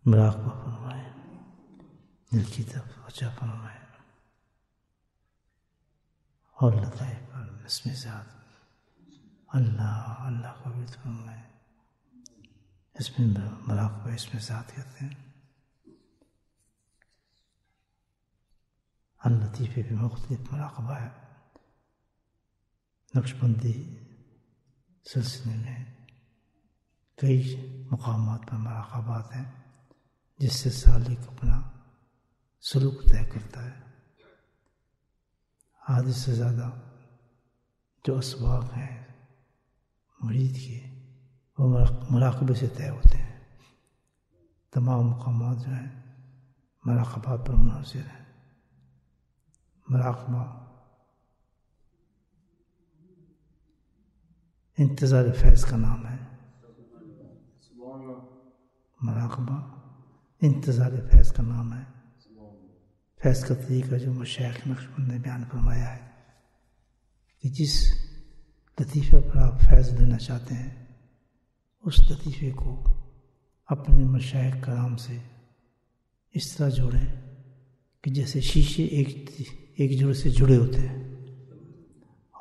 مراقبہ فرمائیں، دل کی توجہ فرمائیں اور لطائف پر بسم ذات اللہ اللہ کو بھی فرمائیں. اس میں مراقبہ اس میں ذات کہتے ہیں. اللطیفے بھی مختلف مراقبہ ہے. نقشبندی سلسلے میں کئی مقامات پر مراقبات ہیں جس سے سالک اپنا سلوک طے کرتا ہے. آدھے سے زیادہ جو اسباق ہیں مرید کے وہ مراقبے سے طے ہوتے ہیں. تمام مقامات جو ہیں مراقبات پر منحصر ہیں. مراقبہ انتظار فیض کا نام ہے. مراقبہ انتظار فیض کا نام ہے. فیض کا طریقہ جو مشایخ نقشبند نے بیان فرمایا ہے کہ جس لطیفے پر آپ فیض لینا چاہتے ہیں اس لطیفے کو اپنے مشایخ کرام سے اس طرح جوڑیں کہ جیسے شیشے ایک جوڑے سے جڑے ہوتے ہیں،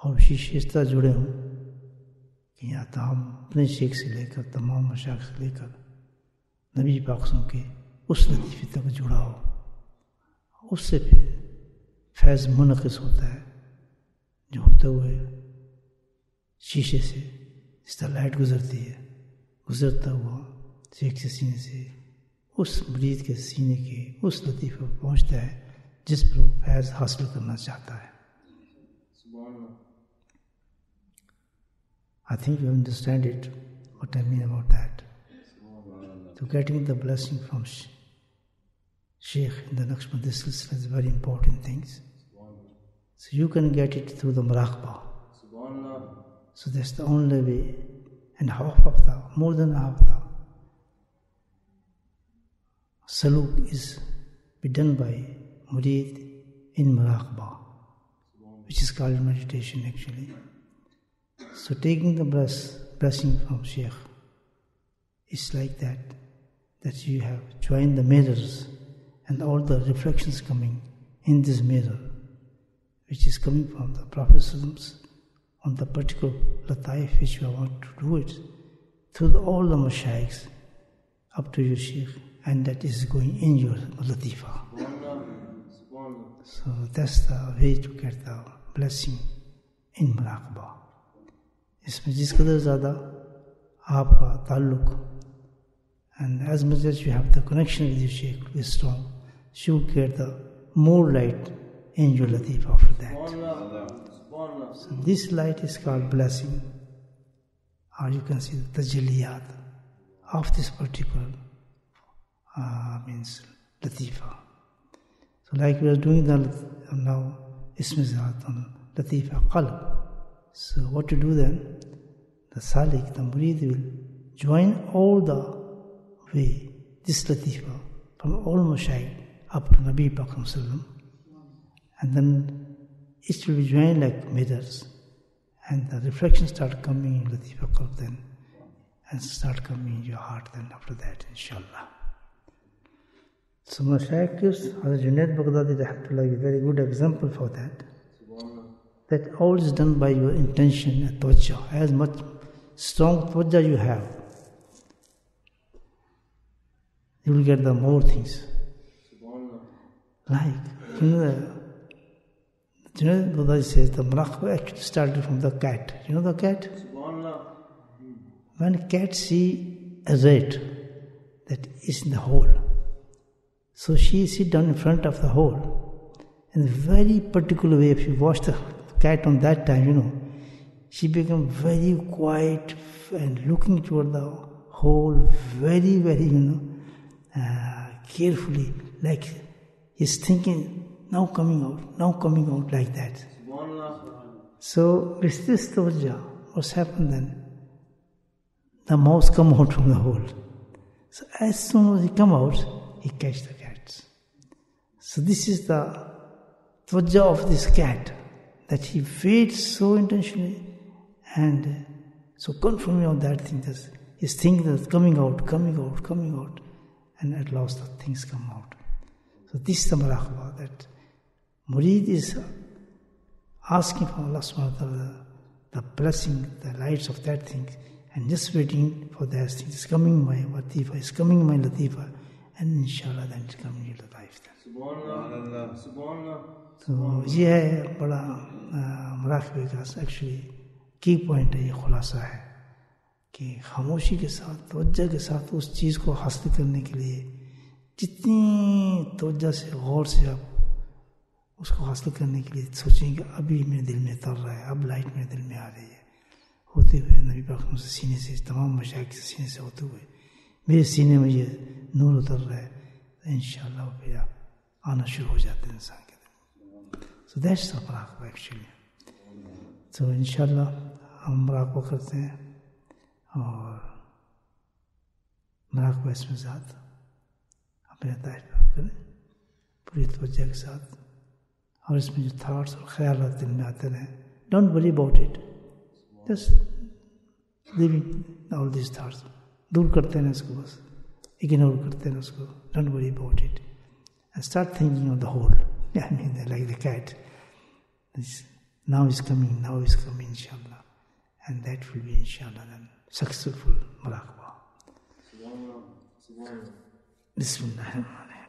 اور شیشے اس طرح جڑے ہوں کہ یہاں تمام اپنے شیخ سے لے کر تمام مشایخ سے لے کر نبی پاک کے اس لطیفے تک جڑا ہو. اس سے پھر فیض منعکس ہوتا ہے جو ہوتے ہوئے شیشے سے اس طرح لائٹ گزرتی ہے، گزرتا ہوا شیخ کے سینے سے اس مرید کے سینے کے اس لطیفے پر پہنچتا ہے جس پر وہ فیض حاصل کرنا چاہتا ہے. I think you understand it, what I mean about that. So getting the blessing from Sheikh in the Naqshbandi Silsila is very important things. So you can get it through the Muraqabah. So that's the only way, and more than half the saluk is be done by murid in Muraqabah, which is called meditation actually. So taking the blessing from Sheikh is like that you have joined the mirrors and all the reflections coming in this mirror, which is coming from the Prophet on the particular lataif which you want to do it through all the mashayikhs up to your Sheikh, and that is going in your latifa. So that's the way to get the blessing in Muraقبہ. اس میں جس قدر زیادہ آپ کا تعلق and as much as you have the connection with your Shaykh is strong, you get the more light in your latif after that. So this light is called blessing, or you can see the tajalliyat of this particular means latifa. So like we are doing the now ismizat on latifa qalb. So what to do then? The salik, the murid will join all the way this latifa from all mashayikh up to Nabi Pak Sallam, and then it will be joined like mirrors, and the reflections start coming in latifa qalb then, and start coming in your heart then after that, inshallah. So mashayikh gives Hazrat Junaid Baghdadi rahmatullah a very good example for that. That all is done by your intention and tawajjah. As much strong tawajjah you have, you will get the more things. Like, Junaid Baghdadi says the muraqabah actually started from the cat. You know the cat? When cat see a rat that is in the hole, so she sit down in front of the hole in a very particular way. If you watch the cat on that time, she became very quiet and looking toward the hole very, very, carefully, like he's thinking, now coming out like that. So with this tawajjah, what's happened then? The mouse come out from the hole. So as soon as he come out, he catch the cats. So this is the tawajjah of this cat, that he waits so intentionally and so confirming on that thing, that he's thinking that's coming out, and at last the things come out. So this is the maraقبہ, that murid is asking from Allah subhanahu wa ta'ala the blessing, the lights of that thing, and just waiting for that thing. It's coming my watifa, it's coming my latifa, and inshallah then it's coming into life. Subhanallah, Subhanallah. تو یہ ہے بڑا مراقبے کا actually کی point ہے، یہ خلاصہ ہے کہ خاموشی کے ساتھ توجہ کے ساتھ اس چیز کو حاصل کرنے کے لیے جتنی توجہ سے غور سے آپ اس کو حاصل کرنے کے لیے سوچیں کہ ابھی میرے دل میں تر رہا ہے، اب لائٹ میرے دل میں آ رہی ہے، ہوتے ہوئے نبی پاک سے سینے سے، تمام مشائخ کے سینے سے ہوتے ہوئے میرے سینے میں یہ نور اتر رہا ہے، تو انشاءاللہ پھر آپ آنا شروع ہو جاتے ہیں انسان کے دل. So that's the مراقبہ actually. تو انشاءاللہ ہم مراقبہ کرتے ہیں، اور مراقبہ اس میں ذات اپنے تحفظ کریں پوری توجہ کے ساتھ، اور اس میں جو تھاٹس اور خیالات دل میں آتے رہیں، don't worry about it, just leaving all these thoughts, دور کرتے ہیں اس کو، بس اگنور کرتے ہیں اس کو، don't worry about it and start thinking on the whole. I mean, like the cat. Now is coming, inshallah. And that will be, inshallah, then successful maraقبہ. Bismillahirrahmanirrahim.